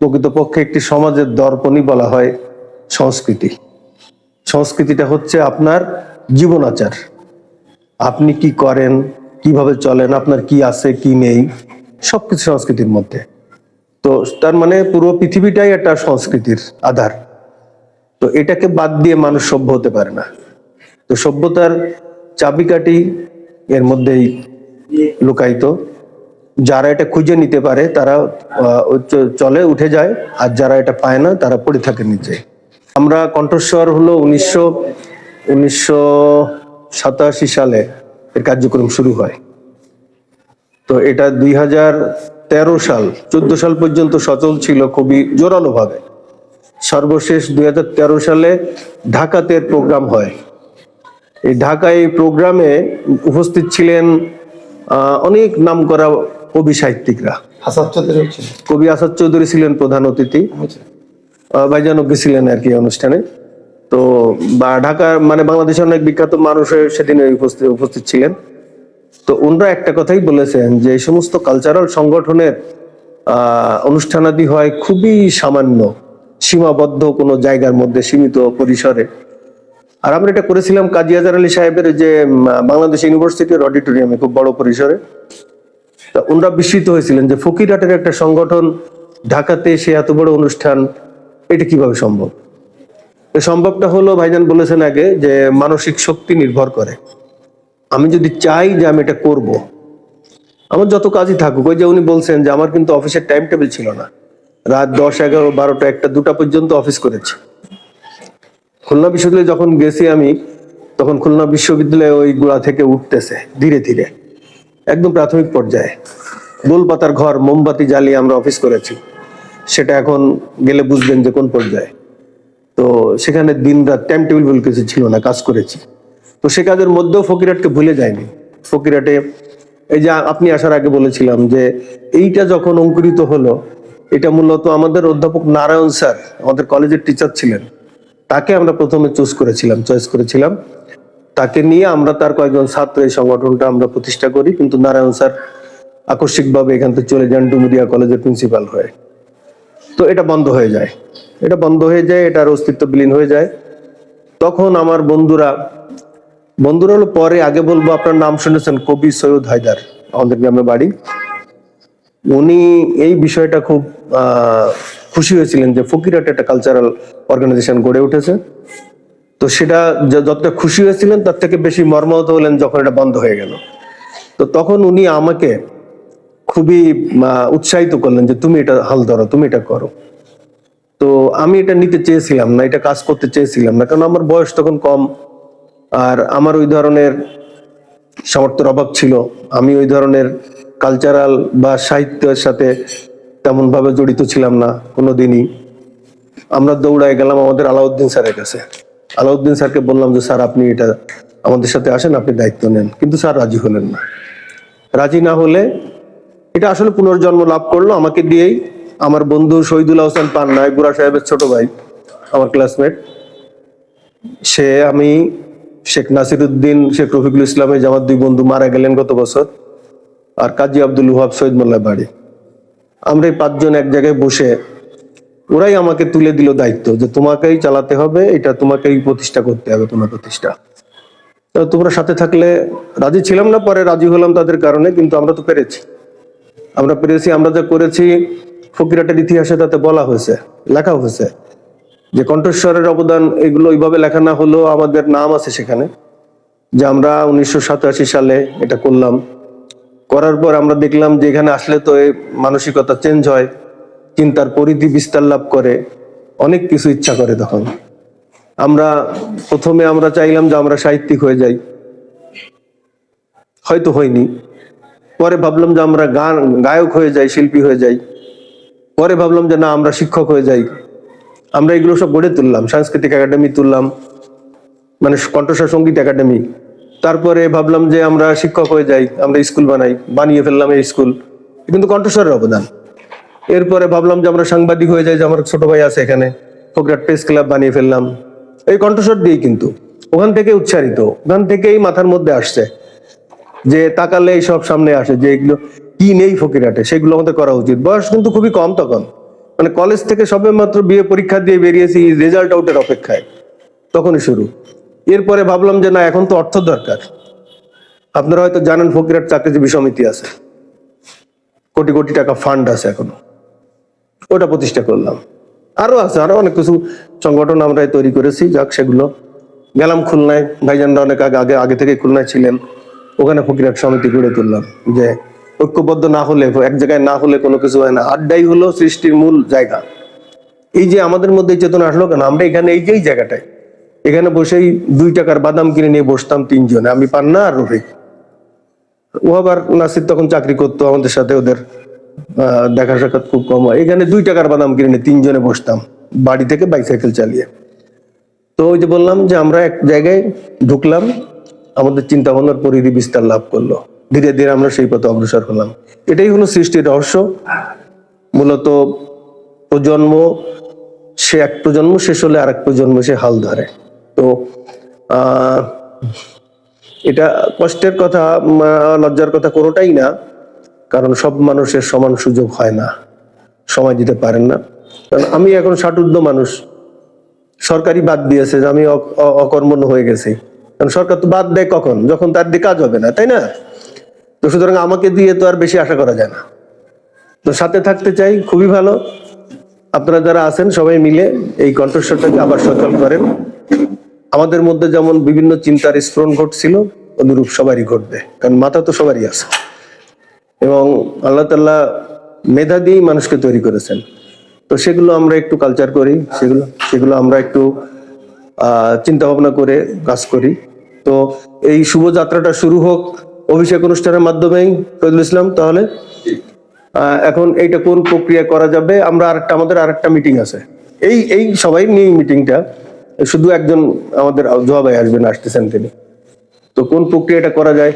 প্রকৃতপক্ষে একটি সমাজের দর্পণই বলা হয় সংস্কৃতি। সংস্কৃতিটা হচ্ছে আপনার জীবনাচার, আপনি কি করেন, কিভাবে চলেন, আপনার কি আছে কি নেই, সবকিছু সংস্কৃতির মধ্যে। তো তার মানে পুরো পৃথিবীটাই একটা সংস্কৃতির আধার। তো এটাকে বাদ দিয়ে মানুষ সভ্য হতে পারে না। তো সভ্যতার চাবিকাঠি এর মধ্যেই লুকায়িত। যারা এটা খুঁজে নিতে পারে তারা চলে উঠে যায়, আর যারা এটা পায় না তারা পড়ে থাকে নিচে। আমরা কণ্ঠস্বর হলো 1987 সালে এর কার্যক্রম শুরু হয়। তো এটা 2013 সাল 14 সাল পর্যন্ত সচল ছিল খুবই জোরালো ভাবে। সর্বশেষ 2013 সালে ঢাকাতে প্রোগ্রাম হয়। এই ঢাকায় এই প্রোগ্রামে উপস্থিত ছিলেন অনেক নামকরা কবি সাহিত্যিকরা। কবি আসাদ চৌধুরী ছিলেন প্রধান অতিথি, ভাইজানও গেছিলেন আর কি অনুষ্ঠানে। তো ঢাকার মানে বাংলাদেশের অনেক বিখ্যাত মানুষ সেদিন উপস্থিত ছিলেন। তো ওনারা একটা কথাই বলেছেন যে এই সমস্ত কালচারাল সংগঠনের অনুষ্ঠানাদি হয় খুবই সামান্য, সীমাবদ্ধ কোনো জায়গার মধ্যে, সীমিত পরিসরে। আর আমরা এটা করেছিলাম কাজী আজহার আলী সাহেবের যে বাংলাদেশ ইউনিভার্সিটির অডিটোরিয়ামে, খুব বড় পরিসরে। তা ওনারা বিস্মিত হয়েছিলেন যে ফকিরহাটের একটা সংগঠন ঢাকাতে এসে এত বড় অনুষ্ঠান, এটা কিভাবে সম্ভব। সম্ভবটা হলো, ভাইজান বলেছেন আগে যে মানসিক শক্তি নির্ভর করে। আমি যদি চাই যে আমি এটা করব, আমার যত কাজই থাকুক, ওই যে উনি বলছেন যে আমার কিন্তু অফিসের টাইম টেবিল ছিল না, রাত 10, 11, 12টা, 1টা, 2টা পর্যন্ত অফিস করেছি। খুলনা বিশ্ববিদ্যালয়ে যখন গেছি আমি, তখন খুলনা বিশ্ববিদ্যালয়ে ওই গোড়া থেকে উঠতেছে ধীরে ধীরে, একদম প্রাথমিক পর্যায়ে গোলপাতার ঘর মোমবাতি জ্বালিয়ে আমরা অফিস করেছি। সেটা এখন গেলে বুঝবেন যে কোন পর্যায়ে। তো সেখানে দিন রাত টাইম টেবিল বলে কিছু ছিল না, কাজ করেছি। তো সে কাজের মধ্যেও ফকিরহাটকে ভুলে যায়নি। ফকিরহাটে এই যে আপনি আসার আগে বলেছিলাম যে এইটা যখন অঙ্কুরিত হলো, এটা মূলত আমাদের অধ্যাপক নারায়ণ স্যার, আমাদের কলেজের টিচার ছিলেন, তাকে আমরা প্রথমে চয়েস করেছিলাম। তাকে নিয়ে আমরা তার কয়েকজন ছাত্র এই সংগঠনটা আমরা প্রতিষ্ঠা করি। কিন্তু নারায়ণ স্যার আকস্মিকভাবে এখান থেকে চলে যান ডুমুরিয়া কলেজের প্রিন্সিপাল হয়ে। তো এটা বন্ধ হয়ে যায়, এটার অস্তিত্ব বিলীন হয়ে যায়। তখন আমার বন্ধুরা হলো পরে, আগে বলবো আপনার নাম শুনেছেন কবি সৈয়দ হায়দার, আমাদের গ্রামে বাড়ি। উনি এই বিষয়টা খুব খুশি হয়েছিলেন যে ফকিরহাটে একটা কালচারাল অর্গানাইজেশন গড়ে উঠেছে। তো সেটা যতটা খুশি হয়েছিলেন তার থেকে বেশি মর্মাহত হলেন যখন এটা বন্ধ হয়ে গেল। তো তখন উনি আমাকে খুবই উৎসাহিত করলেন যে তুমি এটা হাল ধরো, তুমি এটা করো। তো আমি এটা নিতে চেয়েছিলাম না, এটা কাজ করতে চেয়েছিলাম না, কারণ আমার বয়স তখন কম, আর আমার ওই ধরনের সামর্থ্যের অভাব ছিল। আমি ওই ধরনের কালচারাল বা সাহিত্যের সাথে তেমন ভাবে জড়িত ছিলাম না কোনোদিনই। আমরা দৌড়ায় গেলাম আমাদের আলাউদ্দিন স্যারের কাছে। আলাউদ্দিন স্যারকে বললাম যে স্যার আপনি এটা আমাদের সাথে আসেন, আপনি দায়িত্ব নেন। কিন্তু স্যার রাজি হলেন না। রাজি না হলে এটা আসলে পুনর্জন্ম লাভ করলো আমাকে দিয়েই। আমার বন্ধু শহীদুল্লাহ হোসেন পান্না, গুড়া সাহেবের ছোট ভাই, আমার ক্লাসমেট, সে, আমি, শেখ নাসিরউদ্দিন, শেখ রফিকুল ইসলামের যে আমার দুই বন্ধু মারা গেলেন গত বছর, আর কাজী আব্দুল ওয়াহাব শহীদ মোল্লার বাড়ি, আমরা এই 5 জন এক জায়গায় বসে, ওরাই আমাকে তুলে দিল দায়িত্ব যে তোমাকেই চালাতে হবে, এটা তোমাকেই প্রতিষ্ঠা করতে হবে, তোমার প্রতিষ্ঠা। তোমরা সাথে থাকলে রাজি ছিলাম না, পরে রাজি হলাম তাদের কারণে। কিন্তু আমরা তো পেরেছি, আমরা যা করেছি ফকিরহাটের ইতিহাসে তাতে বলা হয়েছে, লেখা হয়েছে যে কণ্ঠস্বরের অবদান। এগুলো ওইভাবে লেখা না হলেও আমাদের নাম আছে সেখানে, যে আমরা 1987 সালে এটা করলাম। করার পর আমরা দেখলাম যে এখানে আসলে তো এই মানসিকতা চেঞ্জ হয়, চিন্তার পরিধি বিস্তার লাভ করে, অনেক কিছু ইচ্ছা করে। তখন প্রথমে আমরা চাইলাম যে আমরা সাহিত্যিক হয়ে যাই, হয়তো হয়নি। পরে ভাবলাম যে আমরা গায়ক হয়ে যাই, শিল্পী হয়ে যাই। পরে ভাবলাম যে না, আমরা শিক্ষক হয়ে যাই। আমরা এগুলো সব গড়ে তুললাম, সাংস্কৃতিক একাডেমি তুললাম, মানে কণ্ঠস্বর সঙ্গীত একাডেমি। তারপরে ভাবলাম যে আমরা শিক্ষক হয়ে যাই, আমরা স্কুল বানিয়ে ফেললাম এই স্কুল, কিন্তু কণ্ঠস্বরের অবদান। এরপরে ভাবলাম যে আমরা সাংবাদিক হয়ে যাই, যে আমার ছোট ভাই আছে এখানে, ফকিরহাট প্রেস ক্লাব বানিয়ে ফেললাম, এই কণ্ঠস্বর দিয়েই। কিন্তু ওখান থেকে উচ্চারিত, ওখান থেকেই মাথার মধ্যে আসছে যে তাকালে এই সব সামনে আসে যে এগুলো কি নেই ফকিরহাটে, সেগুলো আমাদের করা উচিত। বয়স কিন্তু খুবই কম তখন, মানে কলেজ থেকে সবে মাত্র বিএ পরীক্ষা দিয়ে বেরিয়েছি, রেজাল্ট আউটের অপেক্ষায়, তখনই শুরু। এরপরে ভাবলাম যে না, এখন তো অর্থ দরকার। আপনারা হয়তো জানেন ফকিরহাট চাকরিজীবী সমিতি আছে, কোটি কোটি টাকা ফান্ড আছে এখনো, ওটা প্রতিষ্ঠা করলাম। আরো আছে, আরো অনেক কিছু সংগঠন আমরা তৈরি করেছি। যাক, সেগুলো গেলাম খুলনায়, ভাইজানরা অনেক আগে থেকে খুলনায় ছিলেন, ওখানে ফকিরহাট সমিতি গড়ে তুললাম। যে ঐক্যবদ্ধ না হলে, এক জায়গায় না হলে কোনো কিছু হয় না। আড্ডাই হলো সৃষ্টির মূল জায়গা। এই যে আমাদের মধ্যে চেতনা আসলো কেন, আমরা এখানে এই যে এই জায়গাটায়, এখানে বসেই 2 টাকার বাদাম কিনে নিয়ে বসতাম 3 জনে, আমি, পান্না আর রফিক। ও আবার নাসির তখন চাকরি করতো আমাদের সাথে, ওদের দেখা সাক্ষাৎ খুব কম হয়। এখানে 2 টাকার বাদাম কিনে নিয়ে 3 জনে বসতাম, বাড়ি থেকে বাইসাইকেল চালিয়ে। তো ওই যে বললাম যে আমরা এক জায়গায় ঢুকলাম, আমাদের চিন্তা ভাবনার পরিধি বিস্তার লাভ করলো, ধীরে ধীরে আমরা সেই পথে অগ্রসর হলাম। এটাই হলো সৃষ্টির রহস্য। মূলত প্রজন্ম, সে এক প্রজন্ম শেষ হলে আরেক প্রজন্ম সে হাল ধরে। তো এটা কষ্টের কথা, লজ্জার কথা কোনোটাই না, কারণ সব মানুষের সমান সুযোগ হয় না, সময় দিতে পারেন না। কারণ আমি এখন 60 মানুষ, সরকারি বাদ দিয়েছে, আমি অকর্মণ্য হয়ে গেছি। কারণ সরকার তো বাদ দেয় কখন, যখন তার দিয়ে কাজ হবে না, তাই না? তো সুতরাং আমাকে দিয়ে তো আর বেশি আশা করা যায় না। তো সাথে থাকতে চাই, খুবই ভালো। আপনারা যারা আছেন সবাই মিলে এই কণ্ঠস্বরটাকে আবার সচল করেন। আমাদের মধ্যে যেমন বিভিন্ন চিন্তার স্ফুরণ ঘটছিল, অনুরূপ সবারই ঘটবে, কারণ মাথা তো সবারই আছে। এবং আল্লাহ তাআলা মেধা দিয়েই মানুষকে তৈরি করেছেন। তো সেগুলো আমরা একটু কালচার করি, সেগুলো আমরা একটু চিন্তা ভাবনা করে কাজ করি। তো এই শুভ যাত্রাটা শুরু হোক অভিষেক অনুষ্ঠানের মাধ্যমেই। ফজলুল ইসলাম, তাহলে এখন এইটা কোন প্রক্রিয়া করা যাবে? আমরা আমাদের আরেকটা মিটিং আছে, এই সবাই নিয়ে মিটিংটা, শুধু একজন আমাদের জোয়া ভাই আসবেন, আসতেছেন তিনি। তো কোন প্রক্রিয়াটা করা যায়